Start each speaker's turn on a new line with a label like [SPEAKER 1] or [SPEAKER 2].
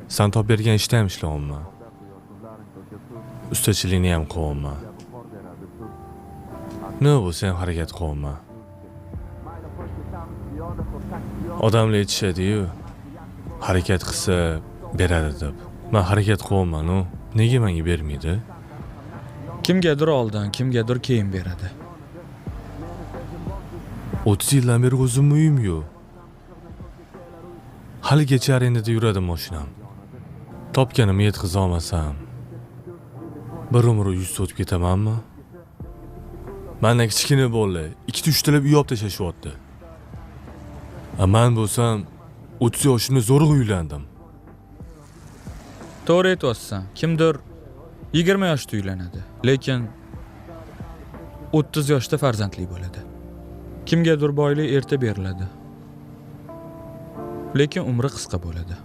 [SPEAKER 1] Sen top bergan ishda ham ishlayapman. Ustachilikni ham qilyapman. Ne bu sen harakat qilyapman. Odamlar aytishadi-yu, harakat qilsa beradi deb. Men harakat qilyapman-u, nega menga bermaydi?
[SPEAKER 2] Kimgadir oldin, kimgadir keyin beradi.
[SPEAKER 1] 30 yildan beri o'zim uyim yo'q. Haligacha arendada yuradi mashinam. Topganimni yetkiza olmasam, bir umr yuz o'tib ketamanmi? Menda kichkina bolalar 2-3 talab uy olib tashlashibdi. Men bo'lsam 30 yoshimda zo'rg'a uylandim.
[SPEAKER 2] To'g'ri aytyapsan. Kimdir 20 yoshda uylanadi, lekin 30 yoshda farzandli bo'ladi. Kimgadir boylik erta beriladi, lekin umri qisqa bo'ladi.